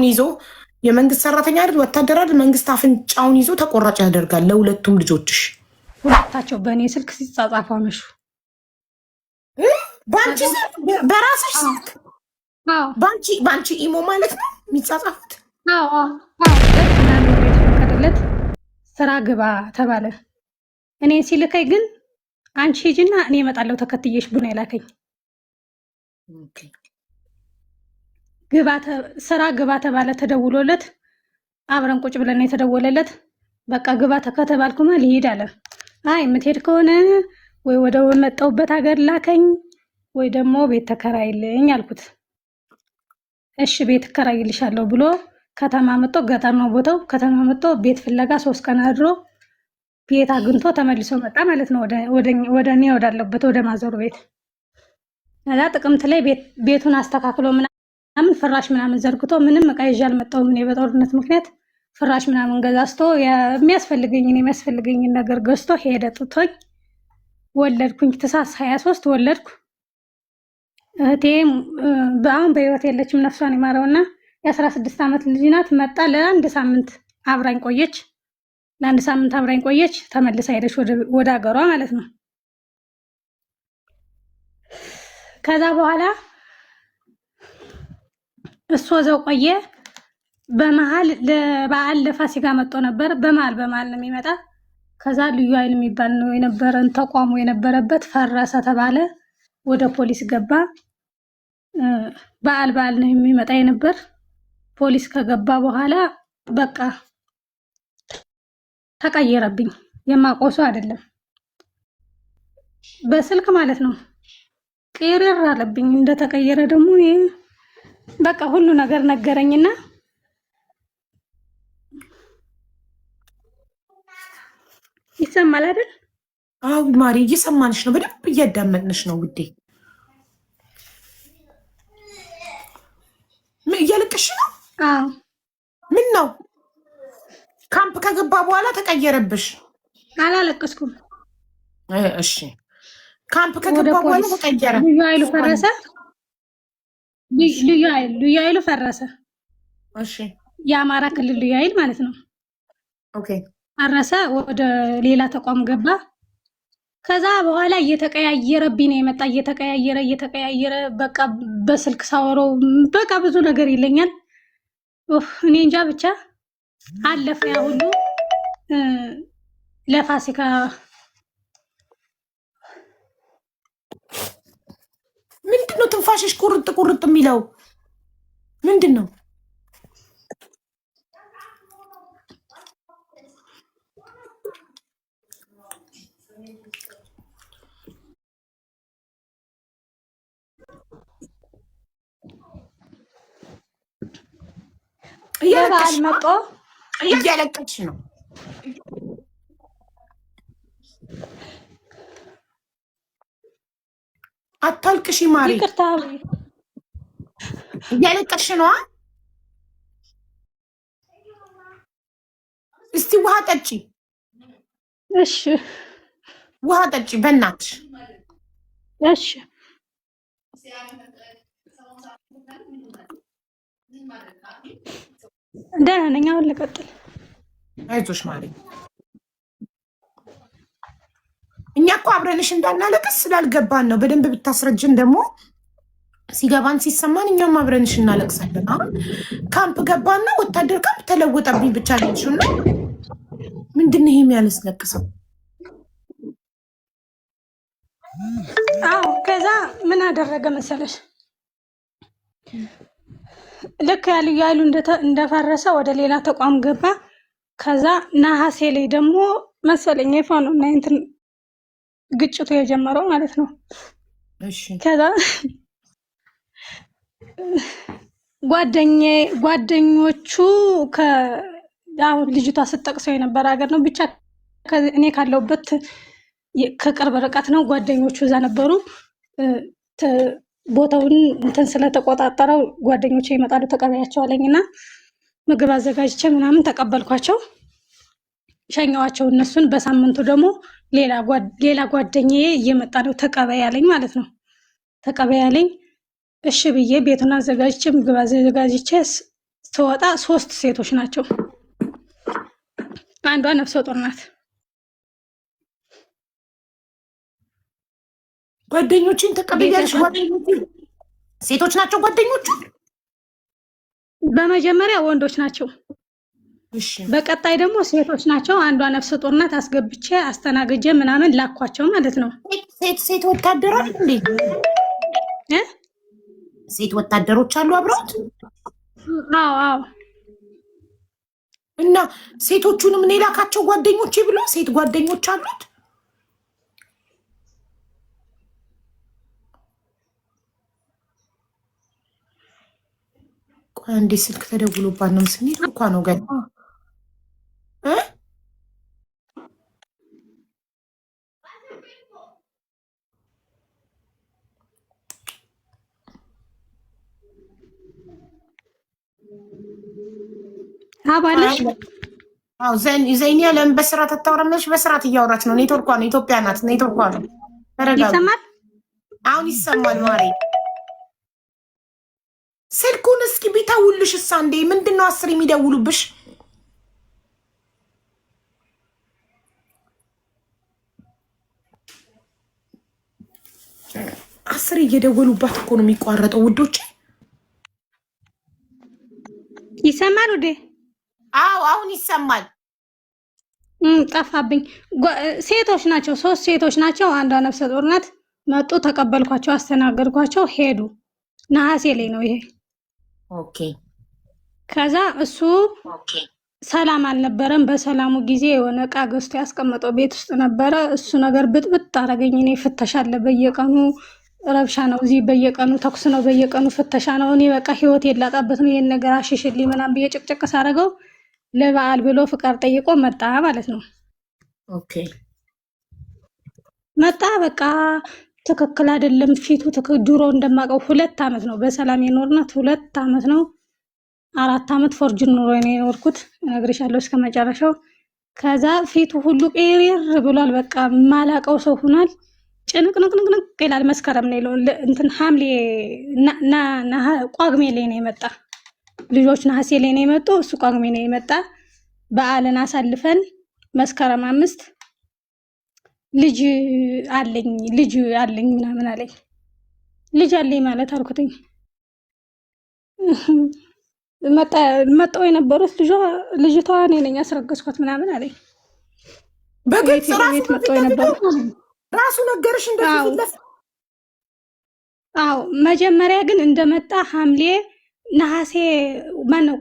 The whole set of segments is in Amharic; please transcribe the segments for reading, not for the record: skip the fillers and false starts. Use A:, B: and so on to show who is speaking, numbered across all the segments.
A: ይዞ የመንግስት ሰራተኛ አይደል ወታደር አይደል መንግስት አፍንጫውን ይዞ ተቆራጭ ያደርጋል ለሁለቱም ልጆችሽ።
B: ሁለታቸው በእኔ ስልክ ሲጻጻፉ አመሹ።
A: ባንቺ በራስሽ ስልክ?
B: አዎ
A: ባንቺ ኢሞ ማለት ነው የሚጻጻፉት?
B: አዎ የተፈቀደለት ስራ ግባ ተባለ። እኔ ሲልከኝ ግን አንቺ ሂጂና እኔ እመጣለሁ ተከትዬሽ ብሎ የላከኝ። ስራ ግባ ተባለ። ተደውሎለት አብረን ቁጭ ብለን የተደወለለት በቃ ግባ ከተባልኩማ ልሄድ አለ። አይ የምትሄድ ከሆነ ወይ ወደ መጣሁበት ሀገር ላከኝ ወይ ደግሞ ቤት ተከራይልኝ አልኩት። እሺ ቤት ተከራይልሻለሁ ብሎ ከተማ መጥቶ፣ ገጠር ነው ቦታው፣ ከተማ መጥቶ ቤት ፍለጋ 3 ቀን አድሮ ቤት አግኝቶ ተመልሶ መጣ ማለት ነው ወደ እኔ ወዳለበት ወደ ማዘሩ ቤት። ከዛ ጥቅምት ላይ ቤቱን አስተካክሎ ምናምን ፍራሽ ምናምን ዘርግቶ ምንም እቃ ይዤ አልመጣሁም እኔ በጦርነት ምክንያት ፍራሽ ምናምን ገዛዝቶ የሚያስፈልገኝን ነገር ገዝቶ ሄደ ጥቶኝ። ወለድኩኝ ታኅሳስ 23 ወለድኩ። እህቴ አሁን በህይወት የለችም ነፍሷን ይማረውና የ16 ዓመት ልጅ ናት። መጣ ለአንድ ሳምንት አብራኝ ቆየች። ተመልሳ ሄደች ወደ ሀገሯ ማለት ነው። ከዛ በኋላ እሱ እዛው ቆየ። በመሃል ለበዓል ለፋሲካ መጥቶ ነበር። በመሃል ነው የሚመጣ። ከዛ ልዩ ኃይል የሚባል ነው የነበረን ተቋሙ የነበረበት ፈረሰ ተባለ። ወደ ፖሊስ ገባ። በዓል ነው የሚመጣ የነበር። ፖሊስ ከገባ በኋላ በቃ ተቀየረብኝ። የማቆሱ አይደለም በስልክ ማለት ነው። ቅይርር አለብኝ። እንደተቀየረ ደግሞ በቃ ሁሉ ነገር ነገረኝና ይሰማል አይደል?
A: አው ማሪ እየሰማንሽ ነው፣ በደንብ እያዳመጥንሽ ነው ውዴ። ምን እያለቅሽ ነው?
B: አዎ።
A: ምን ነው ካምፕ ከገባ በኋላ ተቀየረብሽ?
B: አላለቀስኩም።
A: እሺ ካምፕ ከገባ በኋላ ተቀየረ።
B: ልዩ ኃይሉ ፈረሰ። ልዩ ኃይሉ ፈረሰ።
A: እሺ
B: የአማራ ክልል ልዩ ኃይል ማለት ነው።
A: ኦኬ
B: ፈረሰ። ወደ ሌላ ተቋም ገባ። ከዛ በኋላ እየተቀያየረብኝ ነው የመጣ። እየተቀያየረ በቃ በስልክ ሳወራው በቃ ብዙ ነገር ይለኛል። እኔ እንጃ ብቻ አለፈ ያ ሁሉ። ለፋሲካ
A: ምንድነው ትንፋሽሽ ቁርጥ የሚለው ምንድነው?
B: በዓል መጦ
A: እያለቀች ነው። አታልቅሽ ማሪ፣
B: ይቅርታ።
A: እያለቀሽ ነው። እስቲ ውሃ ጠጪ።
B: እሺ
A: ውሃ ጠጪ በእናትሽ።
B: እሺ ደህና ነኝ። አሁን ልቀጥል።
A: አይዞሽ ማሪ። እኛ እኮ አብረንሽ እንዳናለቅስ ስላልገባን ነው። በደንብ ብታስረጅን ደግሞ ሲገባን ሲሰማን እኛም አብረንሽ እናለቅሳለን። አሁን ካምፕ ገባና ወታደር ካምፕ ተለወጠብኝ ብቻ ልንሹና ምንድን ነው ይሄ የሚያስለቅሰው?
B: አዎ ከዛ ምን አደረገ መሰለሽ? ልክ ልዩ ኃይሉ እንደፈረሰ ወደ ሌላ ተቋም ገባ። ከዛ ነሐሴ ላይ ደግሞ መሰለኝ የፋኖ እና እንትን ግጭቱ የጀመረው ማለት ነው።
A: እሺ
B: ከዛ ጓደኞቹ አሁን ልጅቷ ስትጠቅሰው የነበረ ሀገር ነው ብቻ እኔ ካለሁበት ከቅርብ ርቀት ነው። ጓደኞቹ እዛ ነበሩ። ቦታውን እንትን ስለተቆጣጠረው ጓደኞቼ ይመጣሉ ተቀበያቸው አለኝና ምግብ አዘጋጅቼ ምናምን ተቀበልኳቸው፣ ሸኘዋቸው እነሱን። በሳምንቱ ደግሞ ሌላ ጓደኛዬ እየመጣ ነው ተቀበይ አለኝ ማለት ነው። ተቀበይ አለኝ። እሺ ብዬ ቤቱን አዘጋጅቼ ምግብ አዘጋጅቼ ስወጣ 3 ሴቶች ናቸው። አንዷ ነፍሰ ጡር ናት።
A: ጓደኞችን ተቀበያለሽ? ሴቶች ናቸው ጓደኞቹ?
B: በመጀመሪያ ወንዶች ናቸው። በቀጣይ ደግሞ ሴቶች ናቸው። አንዷ ነፍሰ ጡር ናት። አስገብቼ አስተናግጄ ምናምን ላኳቸው ማለት ነው።
A: ሴት ወታደሮች እንዴ? ሴት ወታደሮች አሉ አብረውት?
B: አዎ።
A: እና ሴቶቹንም እኔ ላካቸው ጓደኞቼ ብሎ ሴት ጓደኞች አሉት? አንዴ ስልክ ተደውሎባት ነው ስሜት እንኳ ነው ገና
B: አባለሽ
A: ዘይኒያ ለምን በስርዓት አታወራለሽ? በስርዓት እያወራች ነው። ኔትወርኳ ነው፣ ኢትዮጵያ ናት። ኔትወርኳ ነው።
B: ይሰማል?
A: አሁን ይሰማል። ማሬ ስልኩን እስኪ ቢተውልሽ እሳ እንዴ! ምንድን ነው 10 የሚደውሉብሽ? አስር እየደወሉባት እኮ ነው የሚቋረጠው ውዶች።
B: ይሰማል ወዴ?
A: አዎ አሁን ይሰማል።
B: ጠፋብኝ። ሴቶች ናቸው፣ 3 ሴቶች ናቸው። አንዷ ነፍሰ ጡር ናት። መጡ፣ ተቀበልኳቸው፣ አስተናገድኳቸው፣ ሄዱ። ነሐሴ ላይ ነው ይሄ።
A: ኦኬ።
B: ከዛ እሱ ሰላም አልነበረም። በሰላሙ ጊዜ የሆነ እቃ ገዝቶ ያስቀመጠው ቤት ውስጥ ነበረ። እሱ ነገር ብጥብጥ አደረገኝ። እኔ ፍተሻ አለ በየቀኑ፣ ረብሻ ነው እዚህ፣ በየቀኑ ተኩስ ነው፣ በየቀኑ ፍተሻ ነው። እኔ በቃ ህይወት የላጣበት ነው። ይሄን ነገር አሽሽልኝ ምናምን ብዬ ጭቅጭቅ ሳደርገው ለበዓል ብሎ ፍቃድ ጠይቆ መጣ ማለት ነው።
A: ኦኬ
B: መጣ። በቃ ትክክል አይደለም ፊቱ። ድሮ እንደማውቀው 2 ዓመት ነው በሰላም የኖርናት፣ 2 ዓመት ነው። 4 ዓመት ፎርጅን ኑሮ ነው የኖርኩት፣ እነግርሻለሁ እስከ መጨረሻው። ከዛ ፊቱ ሁሉ ቀይር ብሏል። በቃ ማላቀው ሰው ሆኗል። ጭንቅንቅንቅንቅ ይላል። መስከረም ነው እንትን ሐምሌ ቋግሜ ላይ ነው የመጣ። ልጆች ነሐሴ ላይ ነው የመጡ፣ እሱ ቋግሜ ነው የመጣ። በዓልን አሳልፈን መስከረም 5 ልጅ አለኝ ምናምን አለኝ። ልጅ አለኝ ማለት አልኩትኝ። መጣው የነበሩት ልጅቷ እኔ ነኝ ያስረገዝኳት ምናምን አለኝ።
A: በግልጽ መጣው የነበሩት ራሱ ነገርሽ እንደዚህ።
B: አዎ መጀመሪያ ግን እንደመጣ ሐምሌ ነሐሴ ማነው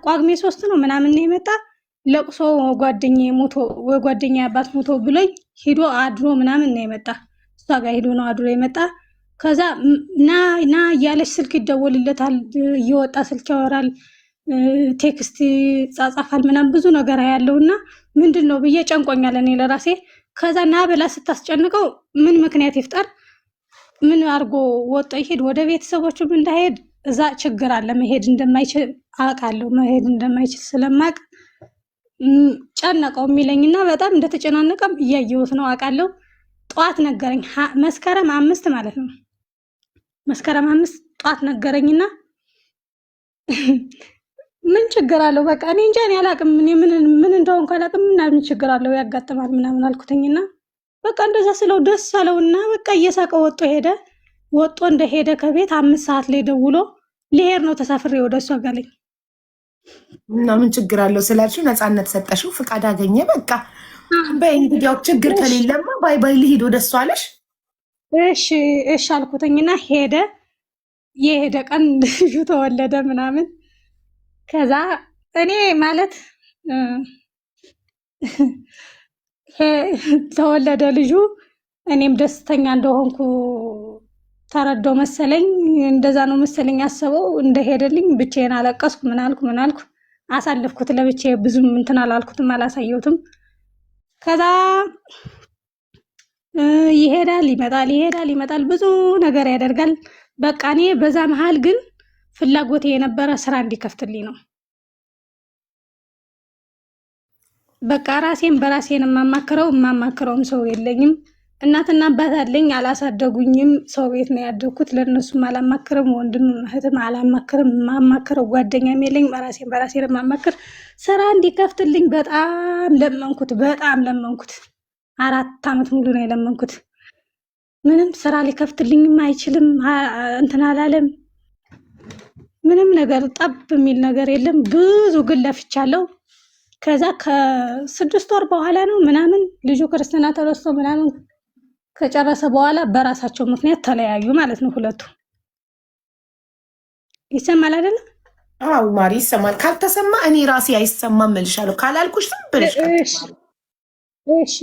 B: ቋግሜ 3 ነው ምናምን ነው የመጣ። ለቅሶ ጓደኛዬ አባት ሞቶ ብሎኝ ሂዶ አድሮ ምናምን ነው የመጣ። እሷ ጋር ሂዶ ነው አድሮ የመጣ። ከዛ ና እያለች ስልክ ይደወልለታል፣ እየወጣ ስልክ ያወራል፣ ቴክስት ጻጻፋል ምናምን ብዙ ነገር ያለውና ምንድን ነው ብዬ ጨንቆኛል እኔ ለራሴ። ከዛ ና ብላ ስታስጨንቀው ምን ምክንያት ይፍጠር፣ ምን አድርጎ ወጣ ይሄድ ወደ ቤተሰቦቹ እንዳይሄድ እዛ ችግር አለ፣ መሄድ እንደማይችል አውቃለሁ። መሄድ እንደማይችል ስለማቅ ጨነቀው የሚለኝና በጣም እንደተጨናነቀም እያየሁት ነው አውቃለሁ። ጠዋት ነገረኝ፣ መስከረም 5 ማለት ነው። መስከረም 5 ጠዋት ነገረኝና ምን ችግር አለው በቃ እኔ እንጃ እኔ አላውቅም፣ ምን እንደሆንኩ አላውቅም፣ ምን ችግር አለው ያጋጥማል ምናምን አልኩትኝና በቃ እንደዛ ስለው ደስ አለውና በቃ እየሳቀ ወጥቶ ሄደ። ወጥቶ እንደሄደ ከቤት 5 ሰዓት ላይ ደውሎ ልሄድ ነው ተሳፍሬ ወደ እሷ ጋለኝ።
A: እና ምን ችግር አለው ስላልሽው ነፃነት ሰጠሽው፣ ፍቃድ አገኘ። በቃ በእንግዲያው ችግር ከሌለማ ባይ ባይ ልሂድ ወደ እሷ አለሽ።
B: እሺ አልኩትኝና ሄደ። የሄደ ቀን ልጁ ተወለደ ምናምን። ከዛ እኔ ማለት ተወለደ ልጁ። እኔም ደስተኛ እንደሆንኩ ተረዳው መሰለኝ። እንደዛ ነው መሰለኝ ያሰበው። እንደሄደልኝ ብቻዬን አለቀስኩ። ምን አልኩ አሳለፍኩት ለብቻዬ። ብዙም እንትን አላልኩትም፣ አላሳየሁትም። ከዛ ይሄዳል፣ ብዙ ነገር ያደርጋል። በቃ እኔ በዛ መሃል ግን ፍላጎቴ የነበረ ስራ እንዲከፍትልኝ ነው። በቃ ራሴን በራሴን የማማክረውም ሰው የለኝም። እናትና አባት አለኝ፣ አላሳደጉኝም። ሰው ቤት ነው ያደግኩት። ለእነሱም አላማክርም፣ ወንድም እህትም አላማክርም። ማማክረው ጓደኛም የለኝ። በራሴ ለማማክር ስራ እንዲከፍትልኝ በጣም ለመንኩት፣ በጣም ለመንኩት። 4 ዓመት ሙሉ ነው የለመንኩት። ምንም ስራ ሊከፍትልኝም አይችልም። እንትን አላለም። ምንም ነገር ጠብ የሚል ነገር የለም። ብዙ ግን ለፍቻለሁ። ከዛ ከ6 ወር በኋላ ነው ምናምን ልጁ ክርስትና ተረስቶ ምናምን ከጨረሰ በኋላ በራሳቸው ምክንያት ተለያዩ ማለት ነው ሁለቱ። ይሰማል አይደለም?
A: አዎ ማሪ ይሰማል። ካልተሰማ እኔ ራሴ አይሰማም እልሻለሁ። ካላልኩሽ ዝም ብለሽ
B: እሺ።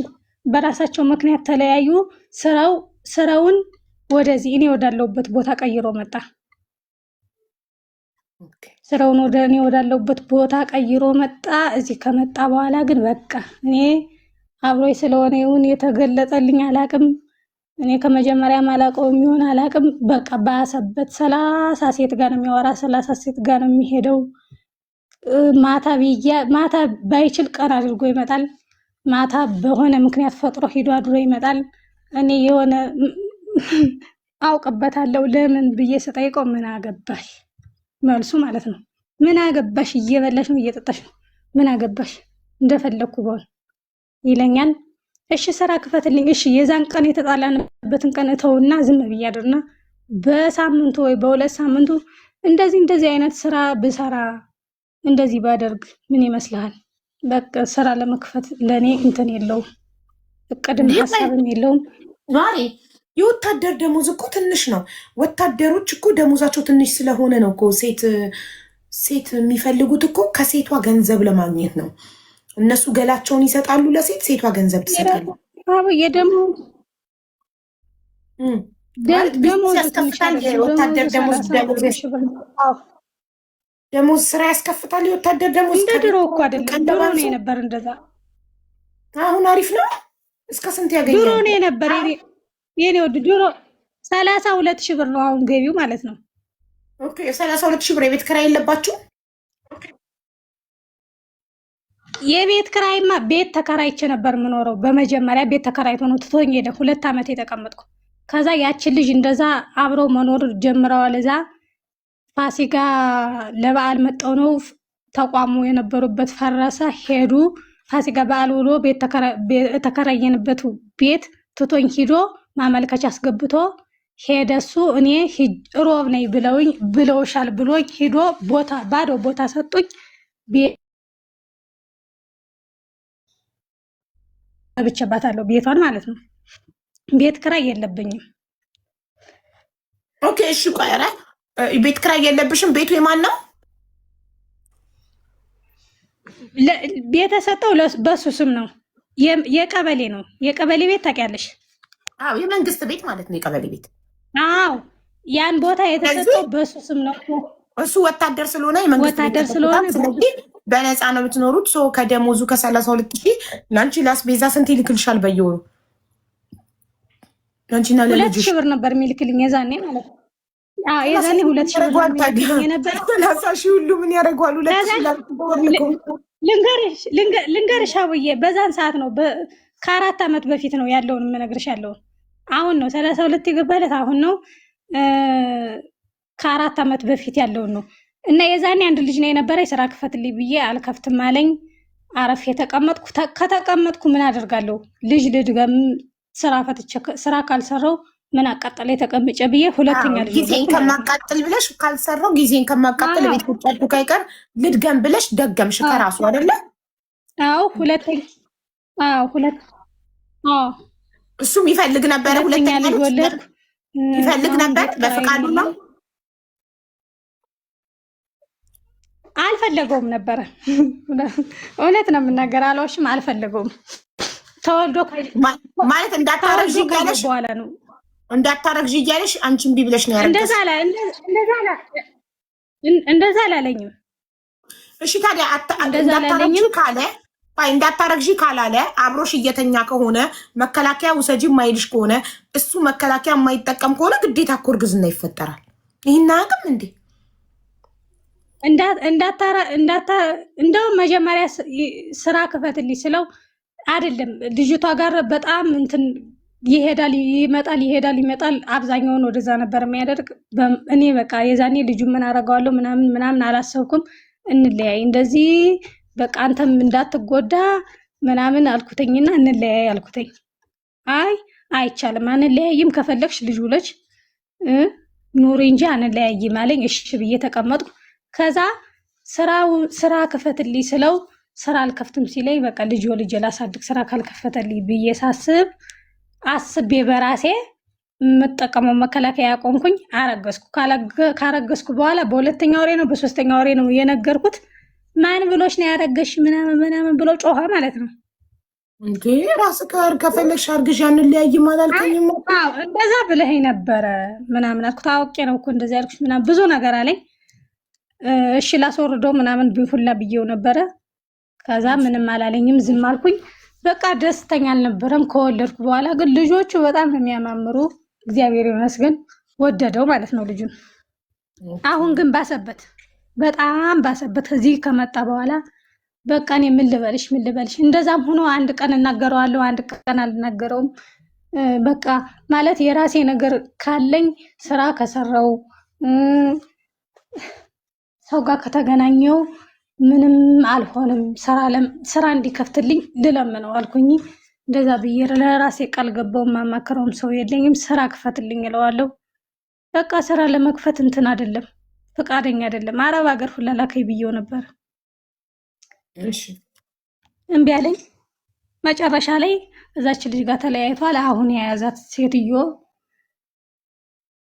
B: በራሳቸው ምክንያት ተለያዩ። ስራውን ወደዚህ እኔ ወዳለሁበት ቦታ ቀይሮ መጣ። ስራውን ወደ እኔ ወዳለሁበት ቦታ ቀይሮ መጣ። እዚህ ከመጣ በኋላ ግን በቃ እኔ አብሮኝ ስለሆነ ይሁን የተገለጠልኝ አላቅም። እኔ ከመጀመሪያ ማላቀው የሚሆን አላቅም። በቃ ባሰበት 30 ሴት ጋር ነው የሚያወራ፣ 30 ሴት ጋር ነው የሚሄደው። ማታ ባይችል ቀን አድርጎ ይመጣል። ማታ በሆነ ምክንያት ፈጥሮ ሂዶ አድሮ ይመጣል። እኔ የሆነ አውቅበታለሁ። ለምን ብዬ ስጠይቀው ምን አገባሽ መልሱ ማለት ነው። ምን አገባሽ? እየበላሽ ነው እየጠጣሽ ነው፣ ምን አገባሽ? እንደፈለግኩ በሆን ይለኛል። እሺ ስራ ክፈትልኝ። እሺ የዛን ቀን የተጣላንበትን ቀን እተውና ዝም ብያድርና በሳምንቱ ወይ በ2 ሳምንቱ እንደዚህ አይነት ስራ ብሰራ እንደዚህ ባደርግ ምን ይመስልሃል? በቃ ስራ ለመክፈት ለኔ እንትን የለውም፣ እቅድም ሀሳብም የለውም።
A: ማሪ የወታደር ደሞዝ እኮ ትንሽ ነው። ወታደሮች እኮ ደሞዛቸው ትንሽ ስለሆነ ነው እኮ ሴት የሚፈልጉት እኮ ከሴቷ ገንዘብ ለማግኘት ነው። እነሱ ገላቸውን ይሰጣሉ ለሴት፣ ሴቷ ገንዘብ ትሰጣሉ።
B: ደሞዝ
A: ያስከፍታል። የወታደር ደሞዝ ስራ ያስከፍታል። የወታደር ደሞዝ
B: እንደ ድሮ እኮ አይደለም። ድሮ ነው የነበር እንደዛ።
A: አሁን አሪፍ ነው። እስከ ስንት ያገኛል?
B: ድሮ ነው የነበር የኔ ወድ ድሮ 32,000 ብር ነው አሁን ገቢው ማለት ነው።
A: ኦኬ 32,000 ብር። የቤት ኪራይ የለባችሁ?
B: የቤት ኪራይማ ቤት ተከራይቼ ነበር የምኖረው። በመጀመሪያ ቤት ተከራይቶ ነው ትቶኝ ሄደ። 2 ዓመት የተቀመጥኩ። ከዛ ያችን ልጅ እንደዛ አብረው መኖር ጀምረዋል። እዛ ፋሲካ ለበዓል መጣው ነው ተቋሙ የነበሩበት ፈረሰ፣ ሄዱ። ፋሲካ በዓል ውሎ ቤት ተከራየንበት ቤት ትቶኝ ሂዶ ማመልከቻ አስገብቶ ሄደ እሱ። እኔ ሮብ ነኝ ብለውሻል ብሎኝ ሂዶ ባዶ ቦታ ሰጡኝ። ብቻባታለሁ ቤቷን ማለት ነው። ቤት ክራይ የለብኝም።
A: ኦኬ እሺ ቆይ፣ ኧረ ቤት ክራይ የለብሽም። ቤቱ የማን ነው?
B: የተሰጠው በሱ ስም ነው። የቀበሌ ነው። የቀበሌ ቤት ታውቂያለሽ?
A: አዎ የመንግስት ቤት ማለት ነው የቀበሌ ቤት።
B: አዎ ያን ቦታ የተሰጠው በሱ ስም ነው።
A: እሱ ወታደር ስለሆነ የመንግስት
B: ወታደር ስለሆነ
A: በነፃ ነው የምትኖሩት። ሰው ከደሞዙ ከ32,000 ለአንቺ ላስቤዛ ስንት ይልክልሻል በየወሩ? ለአንቺና ለልጅሽ
B: 2,000 ብር ነበር የሚልክልኝ የዛኔ ማለት ነው። አዎ የዛኔ 2,000 ብር ነበር።
A: 30,000 ሁሉ ምን ያደርገዋል? 2,000
B: ልንገርሽ አብዬ፣ በዛን ሰዓት ነው ከ4 ዓመት በፊት ነው ያለውን የምነግርሽ። ያለውን አሁን ነው 32 የገባለት አሁን ነው። ከ4 ዓመት በፊት ያለውን ነው። እና የዛኔ አንድ ልጅ ነው የነበረ ስራ ክፈትልኝ ብዬ አልከፍትም አለኝ። አረፍ የተቀመጥኩ ከተቀመጥኩ ምን አደርጋለሁ? ልጅ ልድገም ስራ ፈትቼ ስራ ካልሰራው ምን አቃጠለ የተቀመጨ ብዬ ሁለተኛ ልጅ
A: ጊዜን ከማቃጠል ብለሽ ካልሰራው ጊዜን ከማቃጠል ቤት ቁጭ ካይቀር ልድገም ብለሽ ደገምሽ ከራሱ አይደለ?
B: አዎ ሁለተኛ
A: እሱም ይፈልግ ነበረ። ሁለተኛ ልጅ ወለድኩ ይፈልግ ነበር በፍቃዱ ነው።
B: አልፈለገውም ነበረ። እውነት ነው የምናገር፣ አልዋሽም። አልፈለገውም። ተወልዶ
A: ማለት እንዳታረግዢ እያለሽ
B: በኋላ ነው
A: እንዳታረግዢ እያለሽ አንቺ እምቢ ብለሽ ነው ያረግሽ።
B: እንደዛ አላለኝም።
A: እሺ ታዲያ እንዳታረግዢ ካለ እንዳታረግዢ ካላለ አብሮሽ እየተኛ ከሆነ መከላከያ ውሰጂ የማይልሽ ከሆነ እሱ መከላከያ የማይጠቀም ከሆነ ግዴታ እኮ እርግዝና ይፈጠራል። ይሄን አያውቅም እንዴ?
B: እንደውም መጀመሪያ ስራ ክፈትልኝ ስለው አይደለም ልጅቷ ጋር በጣም እንትን ይሄዳል ይመጣል፣ ይሄዳል ይመጣል። አብዛኛውን ወደዛ ነበር የሚያደርግ። እኔ በቃ የዛኔ ልጁ ምን አረጋዋለሁ ምናምን አላሰብኩም። እንለያይ እንደዚህ በቃ አንተም እንዳትጎዳ ምናምን አልኩተኝና እንለያይ አልኩተኝ። አይ አይቻልም፣ አንለያይም፣ ከፈለግሽ ልጅ ውለጅ ኑሪ እንጂ አንለያይም አለኝ። እሺ ብዬ ተቀመጥኩ። ከዛ ስራ ክፈትልኝ ስለው ስራ አልከፍትም ሲለኝ በቃ ልጅ ወልጄ ላሳድግ ስራ ካልከፈተልኝ ብዬ ሳስብ አስቤ በራሴ የምጠቀመው መከላከያ ያቆምኩኝ። አረገዝኩ። ካረገዝኩ በኋላ በሁለተኛ ወሬ ነው በሶስተኛ ወሬ ነው የነገርኩት። ማን ብሎሽ ነው ያረገሽ ምናምን ብሎ ጮኸ ማለት ነው።
A: እንዴ ራስህ ከፈለግሽ አርግሽ አንለያይም አላልከኝም?
B: አዎ እንደዛ ብለኸኝ ነበረ ምናምን አልኩት። አውቄ ነው እኮ እንደዛ ያልኩሽ ምናምን ብዙ ነገር አለኝ። እሺ ላስወርደው ምናምን ሁላ ብዬው ነበረ። ከዛ ምንም አላለኝም፣ ዝም አልኩኝ። በቃ ደስተኛ አልነበረም። ከወለድኩ በኋላ ግን ልጆቹ በጣም ነው የሚያማምሩ፣ እግዚአብሔር ይመስገን ወደደው ማለት ነው ልጁን። አሁን ግን ባሰበት፣ በጣም ባሰበት። እዚህ ከመጣ በኋላ በቃ እኔ ምን ልበልሽ እንደዛም ሆኖ አንድ ቀን እናገረዋለሁ፣ አንድ ቀን አልናገረውም። በቃ ማለት የራሴ ነገር ካለኝ ስራ ከሰራው ሰው ጋር ከተገናኘው ምንም አልሆንም፣ ስራ እንዲከፍትልኝ ልለምነው አልኩኝ። እንደዛ ብዬ ለራሴ ቃል ገባው። ማማከረውም ሰው የለኝም፣ ስራ ክፈትልኝ እለዋለሁ። በቃ ስራ ለመክፈት እንትን አይደለም፣ ፈቃደኛ አይደለም። አረብ ሀገር ሁላ ላከኝ ብዬው ነበር።
A: እሺ
B: እምቢ አለኝ። መጨረሻ ላይ እዛች ልጅ ጋር ተለያይቷል። አሁን የያዛት ሴትዮ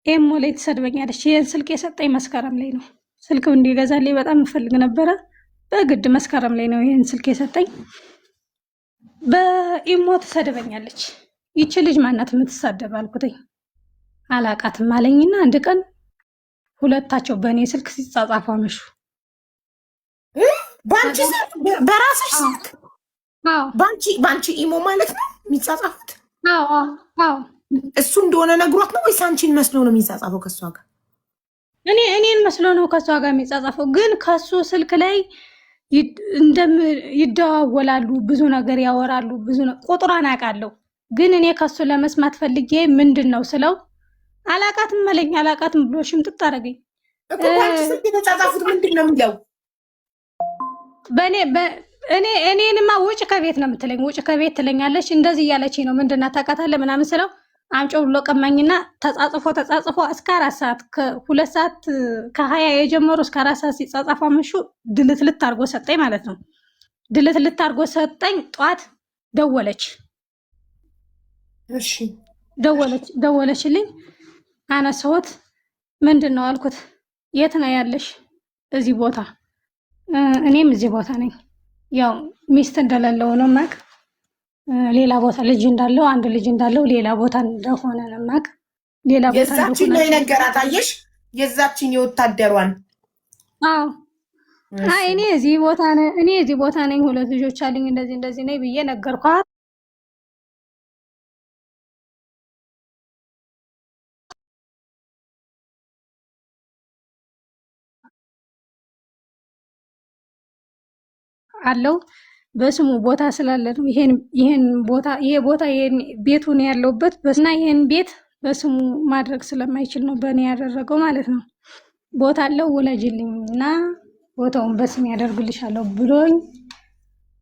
B: ኤሞ ላይ ትሰድበኛለች። ይህን ስልክ የሰጠኝ መስከረም ላይ ነው። ስልክ እንዲገዛልኝ በጣም እፈልግ ነበረ። በግድ መስከረም ላይ ነው ይህን ስልክ የሰጠኝ። በኢሞ ትሰድበኛለች። ይቺ ልጅ ማናት የምትሳደብ አልኩትኝ። አላቃትም አለኝና አንድ ቀን ሁለታቸው በእኔ ስልክ ሲጻጻፉ አመሹ።
A: ባንቺ ስልክ በራስሽ ስልክ?
B: አዎ
A: ባንቺ ኢሞ ማለት ነው የሚጻጻፉት?
B: አዎ
A: እሱ እንደሆነ ነግሯት ነው ወይስ አንቺን መስሎ ነው የሚጻጻፈው ከሷ ጋር?
B: እኔን መስሎ ነው ከሷ ጋር የሚጻጻፈው። ግን ከሱ ስልክ ላይ ይደዋወላሉ፣ ብዙ ነገር ያወራሉ። ቁጥሯን አውቃለሁ። ግን እኔ ከሱ ለመስማት ፈልጌ ምንድን ነው ስለው አላቃትም አለኝ። አላቃትም ብሎ ሽምጥጥ አደረገኝ
A: እኮ። ባንቺ ስልክ የተጻጻፉት ምንድን ነው የሚለው?
B: እኔንማ ውጭ ከቤት ነው የምትለኝ። ውጭ ከቤት ትለኛለች። እንደዚህ እያለችኝ ነው። ምንድን ናት ታውቃታለህ ምናምን ስለው አምጮ ብሎ ቀማኝና ተጻጽፎ እስከ 4 ሰዓት ከ2 ሰዓት ከ20 የጀመሩ እስከ 4 ሰዓት ሲጻጻፉ አመሹ። ድልትልት አድርጎ ሰጠኝ ማለት ነው። ድልትልት አድርጎ ሰጠኝ። ጧት ደወለች።
A: እሺ
B: ደወለችልኝ። አነሳሁት። ምንድን ነው አልኩት። የት ነው ያለሽ? እዚህ ቦታ። እኔም እዚህ ቦታ ነኝ። ያው ሚስት እንደሌለው ነው ማቅ፣ ሌላ ቦታ ልጅ እንዳለው አንድ ልጅ እንዳለው ሌላ ቦታ እንደሆነ ነው ማቅ። ሌላ ቦታ
A: የዛችን ነው የነገራት። አየሽ፣ የዛችን የወታደሯን።
B: አዎ እኔ እዚህ ቦታ ነኝ፣ 2 ልጆች አሉኝ፣ እንደዚህ ነኝ ብዬ ነገርኳት። አለው በስሙ ቦታ ስላለ ነው። ይሄ ቦታ ቤቱን ያለውበት እና ይሄን ቤት በስሙ ማድረግ ስለማይችል ነው በእኔ ያደረገው ማለት ነው። ቦታ አለው ውለጅልኝ እና ቦታውን በስም ያደርግልሻለሁ ብሎኝ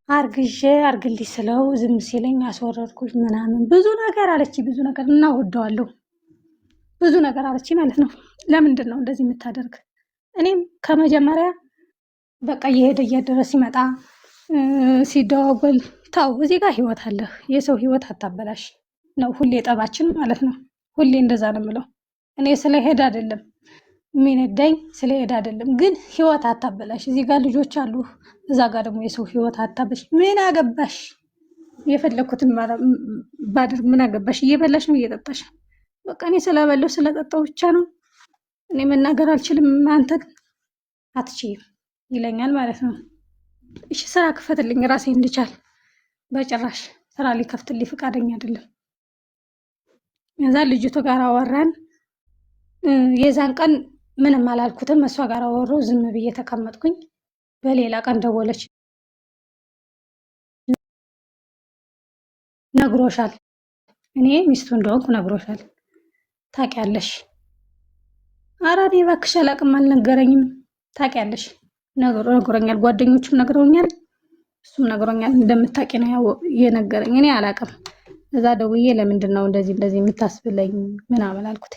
B: አርግልኝ ስለው ዝም ሲለኝ አስወረድኩኝ ምናምን ብዙ ነገር አለች። ብዙ ነገር እና ወደዋለሁ ብዙ ነገር አለች ማለት ነው። ለምንድን ነው እንደዚህ የምታደርግ? እኔም ከመጀመሪያ በቃ እየሄደ እያደረ ሲመጣ ሲደዋወል ታው እዚህ ጋር ህይወት አለ፣ የሰው ህይወት አታበላሽ ነው ሁሌ ጠባችን ማለት ነው። ሁሌ እንደዛ ነው የምለው። እኔ ስለሄድ አይደለም የሚነዳኝ ስለሄድ አይደለም፣ ግን ህይወት አታበላሽ። እዚህ ጋር ልጆች አሉ፣ እዛ ጋር ደግሞ የሰው ህይወት አታበላሽ። ምን አገባሽ? የፈለኩትን ባደርግ ምን አገባሽ? እየበላሽ ነው እየጠጣሽ ነው። በቃ እኔ ስለበለው ስለጠጣው ብቻ ነው እኔ መናገር አልችልም፣ አንተን አትችይም ይለኛል ማለት ነው። እሺ ስራ ክፈትልኝ ራሴ እንድቻል። በጭራሽ ስራ ሊከፍትልኝ ፈቃደኛ አይደለም። የዛ ልጅቱ ጋር አወራን። የዛን ቀን ምንም አላልኩትም። እሷ ጋር አወሩ፣ ዝም ብዬ ተቀመጥኩኝ። በሌላ ቀን ደወለች። ነግሮሻል እኔ ሚስቱ እንደሆንኩ ነግሮሻል፣ ታውቂያለሽ። ኧረ እኔ እባክሽ አላውቅም፣ አልነገረኝም። ታውቂያለሽ፣ ነግሮኛል፣ ጓደኞቹም ነግረውኛል፣ እሱም ነግሮኛል። እንደምታውቂ ነው የነገረኝ። እኔ አላውቅም። እዛ ደውዬ ለምንድን ነው እንደዚህ የምታስብለኝ ምናምን አልኩት።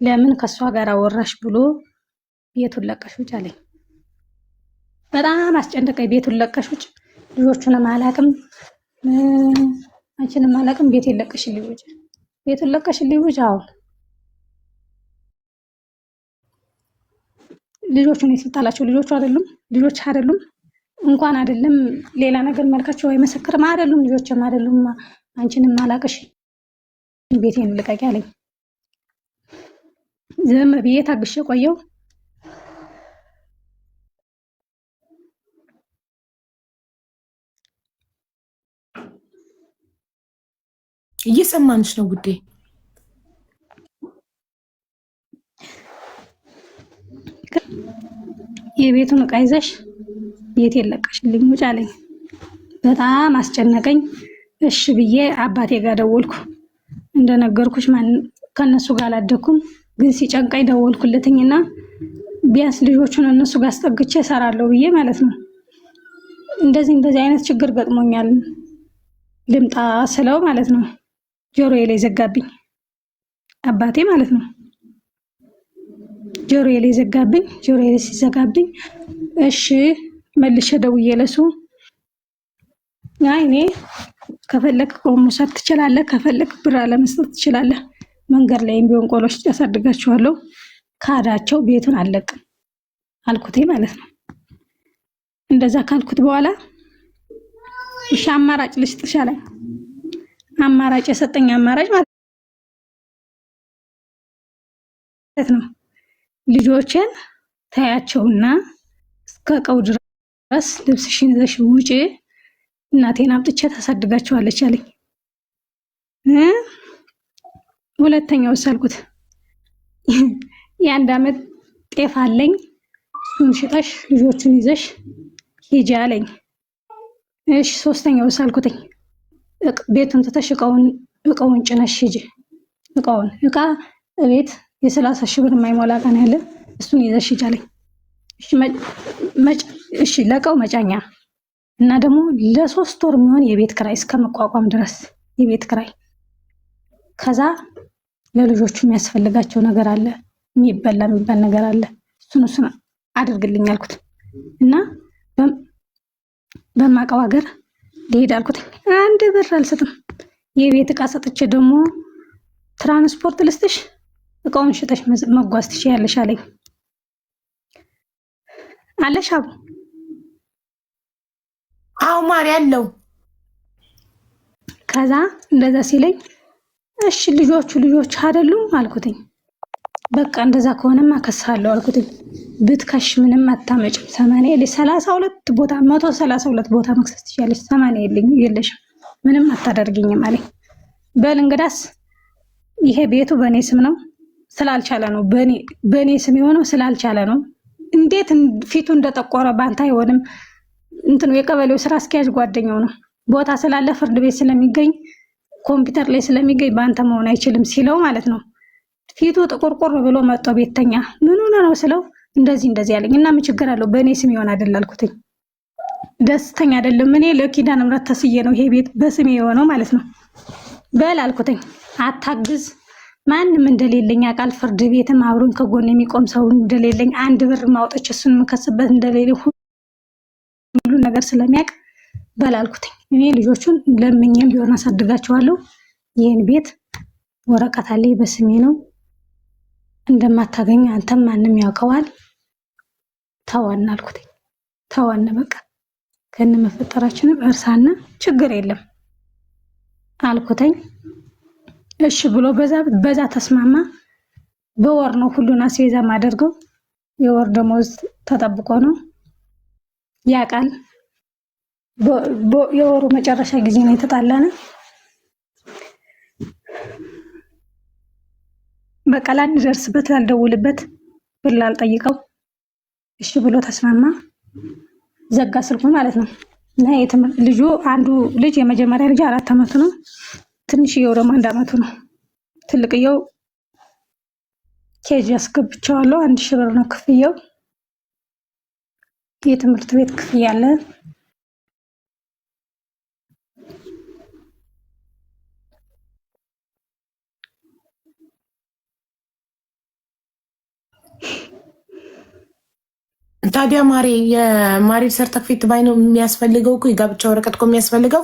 B: ለምን ከእሷ ጋር አወራሽ ብሎ ቤቱን ለቀሽ ውጭ አለኝ። በጣም አስጨነቀኝ። ቤቱን ለቀሽ ውጭ፣ ልጆቹንም አላውቅም፣ አንቺንም አላውቅም፣ ቤቱን ለቀሽልኝ ውጭ፣ ቤቱን ለቀሽልኝ ውጭ። አሁን ልጆቹን የስልጣላቸው ልጆቹ አይደሉም፣ ልጆች አይደሉም፣ እንኳን አይደለም ሌላ ነገር መልካቸው አይመሰክርም፣ አይደሉም፣ ልጆችም አይደሉም። አንቺንም አላውቅሽ፣ ቤቴን ልቀቂ አለኝ። ዝም ብዬ ታግሼ ቆየው።
A: እየሰማንሽ ነው ውዴ?
B: የቤቱን ዕቃ ይዘሽ ቤቴን ለቀሽልኝ ውጭ አለኝ። በጣም አስጨነቀኝ። እሺ ብዬ አባቴ ጋር ደወልኩ። እንደነገርኩሽ ከነሱ ጋር አላደኩም፣ ግን ሲጨንቀኝ ደወልኩለትኝና ቢያንስ ልጆቹን እነሱ ጋር አስጠግቼ እሰራለሁ ብዬ ማለት ነው። እንደዚህ አይነት ችግር ገጥሞኛል ልምጣ ስለው ማለት ነው ጆሮዬ ላይ ዘጋብኝ፣ አባቴ ማለት ነው። ጆሮዬ ላይ ዘጋብኝ። ጆሮዬ ላይ ሲዘጋብኝ እሺ መልሼ ደውዬ ለሱ እኔ ከፈለክ መውሰድ ትችላለህ፣ ከፈለክ ብር ለመስጠት ትችላለህ፣ መንገድ ላይም ቢሆን ቆሎች ያሳድጋቸዋለሁ፣ ካዳቸው ቤቱን አለቅም አልኩት ማለት ነው። እንደዛ ካልኩት በኋላ እሺ አማራጭ ልስጥሽ አለኝ። አማራጭ የሰጠኝ አማራጭ ማለት ነው ልጆችን ታያቸውና እስከ ቀው ድረስ ልብስሽን ይዘሽ ውጪ፣ እናቴን አምጥቼ ታሳድጋቸዋለች አለኝ። ሁለተኛው ሳልኩት የ1 ዓመት ጤፍ አለኝ፣ እሱን ሽጠሽ ልጆቹን ይዘሽ ሂጂ አለኝ። እሺ ሶስተኛው ሳልኩትኝ ቤቱን ትተሽ እቃውን ጭነሽ ሂጂ፣ እቃ ቤት የ30 ሺህ ብር የማይሞላ ቀን ያለ እሱን ይዘሽ ሂጂ አለኝ። እሺ ለቀው መጫኛ እና ደግሞ ለ3 ወር የሚሆን የቤት ክራይ እስከመቋቋም ድረስ የቤት ክራይ፣ ከዛ ለልጆቹ የሚያስፈልጋቸው ነገር አለ፣ የሚበላ ነገር አለ፣ እሱን አድርግልኝ አልኩት እና በማውቀው ሀገር ልሄድ አልኩት። 1 ብር አልሰጥም፣ የቤት ዕቃ ሰጥቼ ደግሞ ትራንስፖርት ልስጥሽ፣ እቃውን ሽጠሽ መጓዝ ትችያለሽ አለኝ። አለሽ አቡ?
A: አዎ ማር ያለው።
B: ከዛ እንደዛ ሲለኝ እሺ ልጆች አይደሉም አልኩትኝ። በቃ እንደዛ ከሆነማ ከሳለሁ አልኩትኝ። ብትከሽ ምንም አታመጭም፣ 32 ቦታ 132 ቦታ መክሰስ ትችያለሽ፣ 80 የለሽም፣ ምንም አታደርግኝም አለኝ። በል እንግዳስ ይሄ ቤቱ በእኔ ስም ነው ስላልቻለ ነው፣ በእኔ ስም የሆነው ስላልቻለ ነው። እንዴት ፊቱ እንደጠቆረ ባንታ አይሆንም። እንትኑ የቀበሌው ስራ አስኪያጅ ጓደኛው ነው፣ ቦታ ስላለ ፍርድ ቤት ስለሚገኝ ኮምፒውተር ላይ ስለሚገኝ ባንተ መሆን አይችልም ሲለው ማለት ነው። ፊቱ ጥቁርቁር ብሎ መጥቶ ቤተኛ ምን ሆነ ነው ስለው እንደዚህ ያለኝ እና ምን ችግር አለው በእኔ ስም ይሆን አይደል አልኩትኝ። ደስተኛ አይደለም። እኔ ለኪዳነ ምሕረት ተስዬ ነው ይሄ ቤት በስሜ የሆነው ማለት ነው። በል አልኩትኝ። አታግዝ ማንም እንደሌለኝ አቃል ፍርድ ቤትም አብሮኝ ከጎን የሚቆም ሰው እንደሌለኝ 1 ብር ማውጣት እሱን የምከስበት እንደሌለኝ ሁሉ ነገር ስለሚያውቅ በል አልኩትኝ። እኔ ልጆቹን ለምኜም ቢሆን አሳድጋቸዋለሁ። ይሄን ቤት ወረቀት አለኝ በስሜ ነው፣ እንደማታገኝ አንተም ማንም ያውቀዋል። ተዋና አልኩትኝ። ተዋና በቃ ከነ መፈጠራችንም እርሳና ችግር የለም አልኩትኝ። እሺ ብሎ በዛ ተስማማ። በወር ነው ሁሉን አስቤዛ ማደርገው፣ የወር ደሞዝ ተጠብቆ ነው ያቃል። የወሩ መጨረሻ ጊዜ ነው የተጣላነ። በቃ ላንደርስበት ላልደውልበት ብር ላልጠይቀው እሺ ብሎ ተስማማ። ዘጋ ስልኩን ማለት ነው። እና ልጁ አንዱ ልጅ የመጀመሪያ ልጅ 4 ዓመቱ ነው። ትንሽዬው ደግሞ 1 ዓመቱ ነው። ትልቅየው ኬጅ አስገብቼዋለሁ። 1000 ብር ነው ክፍያው። የትምህርት ቤት ክፍያ አለ።
A: ታዲያ ማሬ የማሬድ ሰርተፊኬት ባይ ነው የሚያስፈልገው እኮ የጋብቻ ወረቀት እኮ የሚያስፈልገው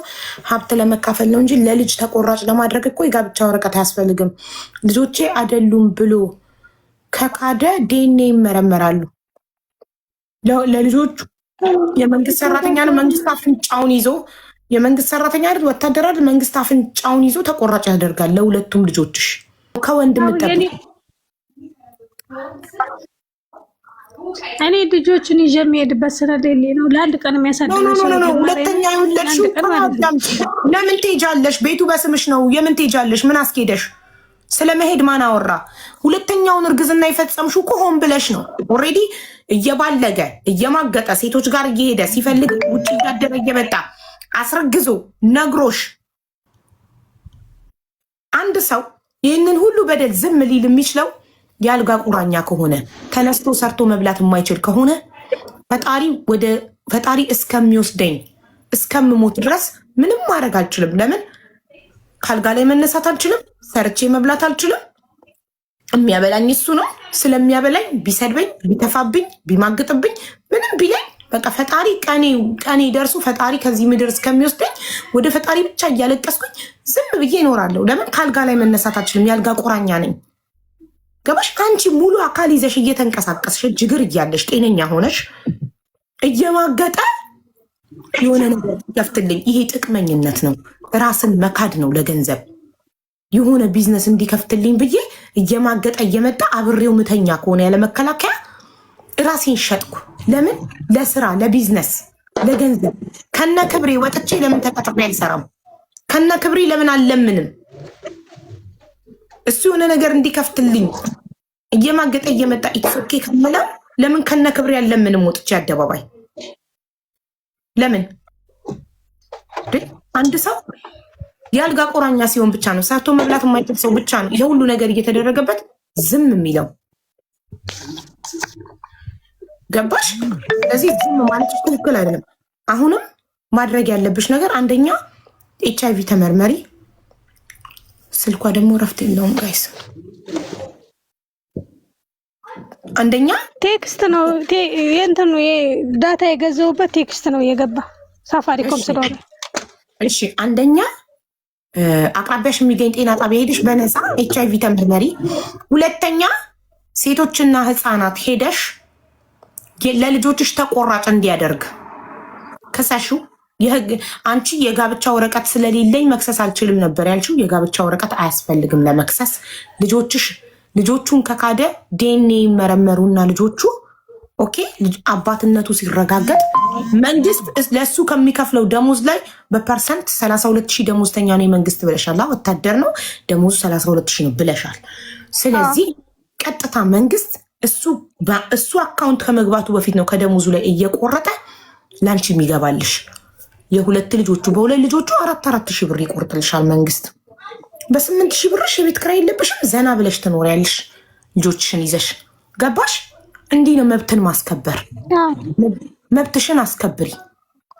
A: ሀብት ለመካፈል ነው እንጂ ለልጅ ተቆራጭ ለማድረግ እኮ የጋብቻ ወረቀት አያስፈልግም። ልጆቼ አይደሉም ብሎ ከካደ ዲኤንኤ ይመረመራሉ። ለልጆቹ የመንግስት ሰራተኛ ነው፣ መንግስት አፍንጫውን ይዞ የመንግስት ሰራተኛ አይደል ወታደር አይደል፣ መንግስት አፍንጫውን ይዞ ተቆራጭ ያደርጋል ለሁለቱም ልጆችሽ ከወንድ ምጠብ
B: እኔ ልጆችን ይዤ የሚሄድበት ስለሌለ ነው። ለአንድ ቀን የሚያሳድረው
A: ነው። ሁለተኛ የወለድሽው ለምን ትሄጃለሽ? ቤቱ በስምሽ ነው። የምን ትሄጃለሽ? ምን አስኬደሽ? ስለመሄድ ማን አወራ? ሁለተኛውን እርግዝና የፈጸምሽው እኮ ሆን ብለሽ ነው። ኦልሬዲ እየባለገ እየማገጠ ሴቶች ጋር እየሄደ ሲፈልግ ውጭ እያደረ እየመጣ አስረግዞ ነግሮሽ አንድ ሰው ይህንን ሁሉ በደል ዝም ሊል የሚችለው የአልጋ ቁራኛ ከሆነ ተነስቶ ሰርቶ መብላት የማይችል ከሆነ ፈጣሪ እስከሚወስደኝ እስከምሞት ድረስ ምንም ማድረግ አልችልም። ለምን ካልጋ ላይ መነሳት አልችልም፣ ሰርቼ መብላት አልችልም። የሚያበላኝ እሱ ነው። ስለሚያበላኝ ቢሰድበኝ፣ ቢተፋብኝ፣ ቢማግጥብኝ ምንም ቢለኝ በቃ ፈጣሪ ቀኔ ደርሶ ፈጣሪ ከዚህ ምድር እስከሚወስደኝ ወደ ፈጣሪ ብቻ እያለቀስኩኝ ዝም ብዬ እኖራለሁ። ለምን ካልጋ ላይ መነሳት አልችልም፣ የአልጋ ቁራኛ ነኝ። ገባሽ? አንቺ ሙሉ አካል ይዘሽ እየተንቀሳቀስሽ ጅግር እያለሽ ጤነኛ ሆነሽ እየማገጠ የሆነ ነገር ይከፍትልኝ። ይሄ ጥቅመኝነት ነው፣ ራስን መካድ ነው። ለገንዘብ የሆነ ቢዝነስ እንዲከፍትልኝ ብዬ እየማገጠ እየመጣ አብሬው ምተኛ ከሆነ ያለ መከላከያ ራሴን ሸጥኩ። ለምን? ለስራ፣ ለቢዝነስ፣ ለገንዘብ። ከነ ክብሬ ወጥቼ ለምን ተቀጥሬ አልሰራም? ከነ ክብሬ ለምን አልለምንም? እሱ የሆነ ነገር እንዲከፍትልኝ እየማገጠ እየመጣ ኢትሶኬ ከመላ ለምን ከነ ክብሬ አልለምንም? ወጥቼ አደባባይ ለምን? አንድ ሰው የአልጋ ቁራኛ ሲሆን ብቻ ነው፣ ሰርቶ መብላት የማይችል ሰው ብቻ ነው ይሄ ሁሉ ነገር እየተደረገበት ዝም የሚለው። ገባሽ? ስለዚህ ዝም ማለት ትክክል አይደለም። አሁንም ማድረግ ያለብሽ ነገር አንደኛ HIV ተመርመሪ። ስልኳ ደግሞ ረፍት የለውም ጋይስ። አንደኛ
B: ቴክስት ነው የእንትኑ ዳታ የገዛውበት ቴክስት ነው የገባ ሳፋሪኮም ስለሆነ።
A: እሺ አንደኛ አቅራቢያሽ የሚገኝ ጤና ጣቢያ ሄደሽ በነፃ HIV ተመርመሪ። ሁለተኛ ሴቶችና ህፃናት ሄደሽ ለልጆችሽ ተቆራጭ እንዲያደርግ ከሳሹ። አንቺ የጋብቻ ወረቀት ስለሌለኝ መክሰስ አልችልም ነበር ያልሽው። የጋብቻ ወረቀት አያስፈልግም ለመክሰስ። ልጆቹን ከካደ ዲኤንኤ ይመረመሩና ልጆቹ ኦኬ አባትነቱ ሲረጋገጥ መንግስት ለሱ ከሚከፍለው ደሞዝ ላይ በፐርሰንት 32,000 ደሞዝተኛ ነው የመንግስት ብለሻል። ወታደር ነው ደሞዙ 32,000 ነው ብለሻል። ስለዚህ ቀጥታ መንግስት እሱ አካውንት ከመግባቱ በፊት ነው ከደሞዙ ላይ እየቆረጠ ላንቺ የሚገባልሽ። የሁለት ልጆቹ በሁለት ልጆቹ 4,000 ብር ይቆርጥልሻል መንግስት። በ8,000 ብርሽ የቤት ኪራይ የለብሽም። ዘና ብለሽ ትኖሪያለሽ ልጆችሽን ይዘሽ። ገባሽ? እንዲህ ነው መብትን ማስከበር። መብትሽን አስከብሪ።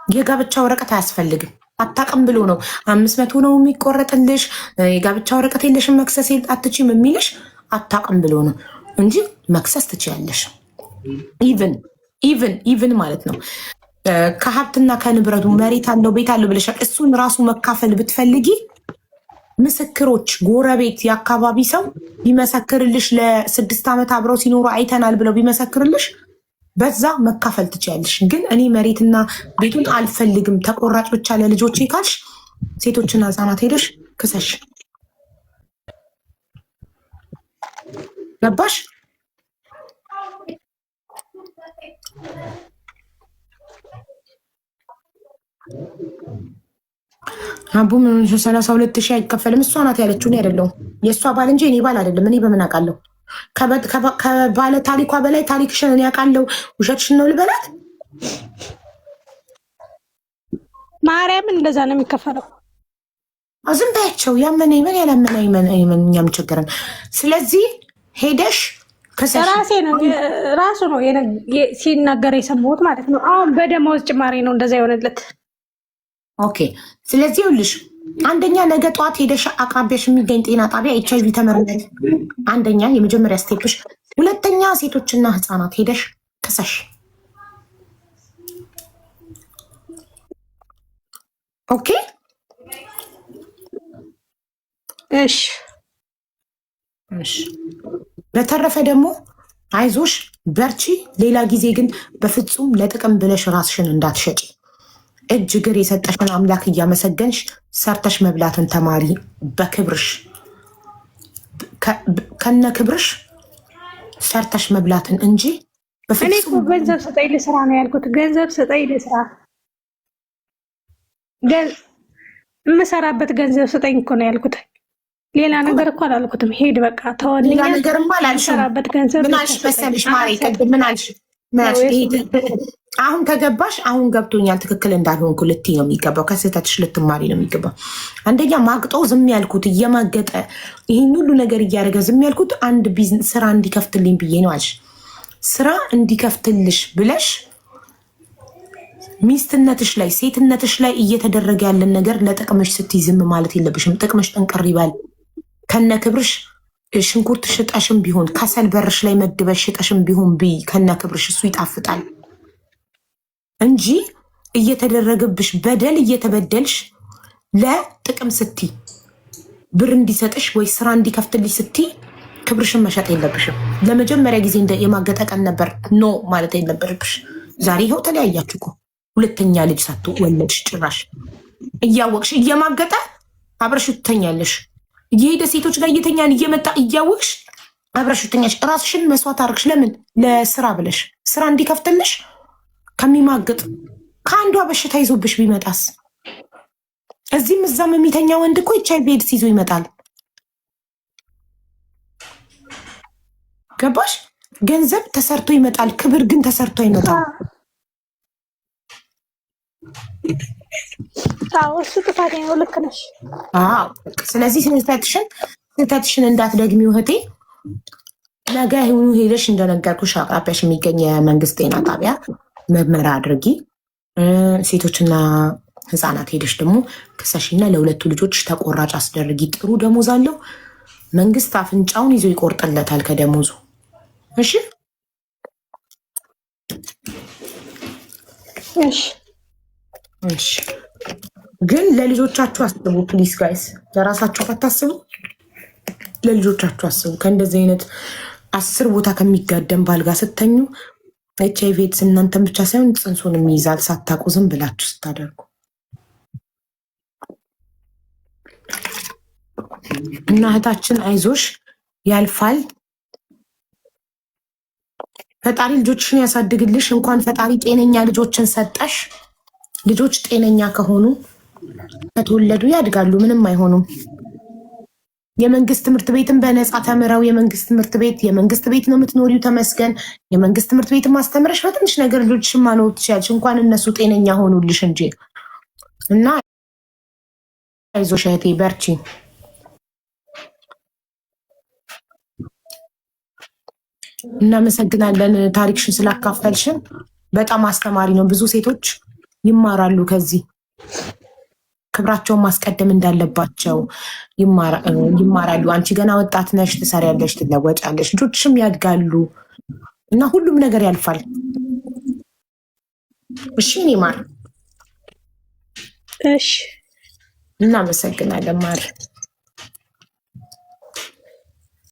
A: የጋብቻ ወረቀት አያስፈልግም። አታውቅም ብሎ ነው 500 ነው የሚቆረጥልሽ። የጋብቻ ወረቀት የለሽም መክሰስ አትችይም የሚልሽ አታውቅም ብሎ ነው እንጂ መክሰስ ትችያለሽ። ኢቭን ማለት ነው ከሀብትና ከንብረቱ መሬት አለው ቤት አለው ብለሻል። እሱን ራሱ መካፈል ብትፈልጊ ምስክሮች፣ ጎረቤት፣ የአካባቢ ሰው ቢመሰክርልሽ ለ6 ዓመት አብረው ሲኖሩ አይተናል ብለው ቢመሰክርልሽ በዛ መካፈል ትችያለሽ። ግን እኔ መሬትና ቤቱን አልፈልግም ተቆራጭ ብቻ ለልጆቼ ካልሽ ሴቶችና ህፃናት ሄደሽ ክሰሽ። ገባሽ? አቡ ምን 32,000 አይከፈልም። እሷ ናት ያለችው፣ እኔ አይደለሁም። የእሷ ባል እንጂ እኔ ባል አይደለም። እኔ በምን አውቃለሁ? ከባለ ታሪኳ በላይ ታሪክሽን እኔ አውቃለሁ። ውሸትሽን ነው ልበላት?
B: ማርያምን እንደዛ ነው የሚከፈለው።
A: ዝም በያቸው። ያመነ ይመን ያላመነ ይመን፣ እኛም ቸገረን። ስለዚህ ሄደሽ
B: ራሴ ነው ራሱ ነው ሲናገር የሰማሁት ማለት ነው። አሁን በደሞዝ ጭማሪ ነው እንደዛ የሆነለት።
A: ኦኬ። ስለዚህ ይኸውልሽ አንደኛ ነገ ጠዋት ሄደሽ አቅራቢያሽ የሚገኝ ጤና ጣቢያ ኤች አይቪ ተመርመሪ። አንደኛ የመጀመሪያ ስቴፕሽ። ሁለተኛ ሴቶችና ህፃናት ሄደሽ ክሰሽ። ኦኬ።
B: እሺ
A: እሺ። በተረፈ ደግሞ አይዞሽ በርቺ። ሌላ ጊዜ ግን በፍጹም ለጥቅም ብለሽ ራስሽን እንዳትሸጪ። እጅ እግር የሰጠሽን አምላክ እያመሰገንሽ ሰርተሽ መብላትን ተማሪ። በክብርሽ ከነ ክብርሽ ሰርተሽ መብላትን እንጂ
B: እኔ እኮ ገንዘብ ስጠኝ ልስራ ነው ያልኩት። ገንዘብ ስጠኝ ልስራ፣ የምሰራበት ገንዘብ ስጠኝ እኮ ነው ያልኩት። ሌላ ነገር እኮ አላልኩትም። ሄድ በቃ ተወልኝ።
A: ሌላ ነገርማ አላልሽም። ምን አልሽ መሰልሽ ማሬ? ቅድም ምን አልሽ? አሁን ከገባሽ አሁን ገብቶኛል ትክክል እንዳልሆንኩ ልትይ ነው የሚገባው። ከስህተትሽ ልትማሪ ነው የሚገባው። አንደኛ ማግጦ ዝም ያልኩት እየማገጠ ይህን ሁሉ ነገር እያደረገ ዝም ያልኩት አንድ ቢዝነስ ስራ እንዲከፍትልኝ ብዬ ነው አልሽ። ስራ እንዲከፍትልሽ ብለሽ ሚስትነትሽ ላይ ሴትነትሽ ላይ እየተደረገ ያለን ነገር ለጥቅምሽ ስትይ ዝም ማለት የለብሽም። ጥቅምሽ ጠንቅር ይባል። ከነ ክብርሽ ሽንኩርት ሽጠሽም ቢሆን ከሰል በርሽ ላይ መድበሽ ሽጠሽም ቢሆን ብይ ከነ ክብርሽ። እሱ ይጣፍጣል እንጂ እየተደረገብሽ በደል እየተበደልሽ ለጥቅም ስትይ ብር እንዲሰጥሽ ወይ ስራ እንዲከፍትልሽ ስትይ ክብርሽን መሸጥ የለብሽም። ለመጀመሪያ ጊዜ እንደ የማገጠ ቀን ነበር ኖ ማለት የነበረብሽ። ዛሬ ይኸው ተለያያችሁ እኮ። ሁለተኛ ልጅ ሳትወለድሽ ጭራሽ እያወቅሽ እየማገጠ አብረሽ ትተኛለሽ። እየሄደ ሴቶች ጋር እየተኛን እየመጣ እያወቅሽ አብረሽ ትተኛሽ። ራስሽን መስዋዕት አድርግሽ። ለምን? ለስራ ብለሽ ስራ እንዲከፍትልሽ ከሚማግጥ ከአንዷ በሽታ ይዞብሽ ቢመጣስ? እዚህም እዛም የሚተኛ ወንድ እኮ ኤች አይ ቪ ኤድስ ይዞ ይመጣል። ገባሽ? ገንዘብ ተሰርቶ ይመጣል፣ ክብር ግን ተሰርቶ አይመጣም።
B: እሱ ጥፋቴ ነው። ልክ ነሽ።
A: ስለዚህ ስህተትሽን እንዳትደግሚ እህቴ። ነገ ይሁኑ ሄደሽ እንደነገርኩሽ አቅራቢያሽ የሚገኝ የመንግስት ጤና ጣቢያ ምርመራ አድርጊ። ሴቶችና ህፃናት ሄደሽ ደግሞ ክሰሽና ለሁለቱ ልጆች ተቆራጭ አስደርጊ። ጥሩ ደሞዝ አለው መንግስት። አፍንጫውን ይዞ ይቆርጥለታል ከደሞዙ። እሺ
B: እሺ
A: እሺ። ግን ለልጆቻችሁ አስቡ ፕሊስ ጋይስ። ለራሳችሁ አታስቡ፣ ለልጆቻችሁ አስቡ። ከእንደዚህ አይነት 10 ቦታ ከሚጋደም ባልጋ ስተኙ ኤች አይ ቪ ኤድስ እናንተን ብቻ ሳይሆን ፅንሱን የሚይዛል ሳታውቁ ዝም ብላችሁ ስታደርጉ። እና እህታችን አይዞሽ፣ ያልፋል። ፈጣሪ ልጆችሽን ያሳድግልሽ። እንኳን ፈጣሪ ጤነኛ ልጆችን ሰጠሽ። ልጆች ጤነኛ ከሆኑ ከተወለዱ ያድጋሉ፣ ምንም አይሆኑም። የመንግስት ትምህርት ቤትን በነፃ ተምረው የመንግስት ትምህርት ቤት ነው የምትኖሪው፣ ተመስገን። የመንግስት ትምህርት ቤትን ማስተምረሽ በትንሽ ነገር ልጆችሽን ማኖር ትችያለሽ። እንኳን እነሱ ጤነኛ ሆኑልሽ እንጂ። እና አይዞሽ እህቴ በርቺ። እናመሰግናለን ታሪክሽን ስላካፈልሽን። በጣም አስተማሪ ነው። ብዙ ሴቶች ይማራሉ ከዚህ። ክብራቸውን ማስቀደም እንዳለባቸው ይማራሉ። አንቺ ገና ወጣት ነሽ፣ ትሰሪያለሽ፣ ትለወጫለሽ፣ ልጆችሽም ያድጋሉ እና ሁሉም ነገር ያልፋል። እሺ እኔ ማር።
B: እሺ
A: እናመሰግናለን ማር።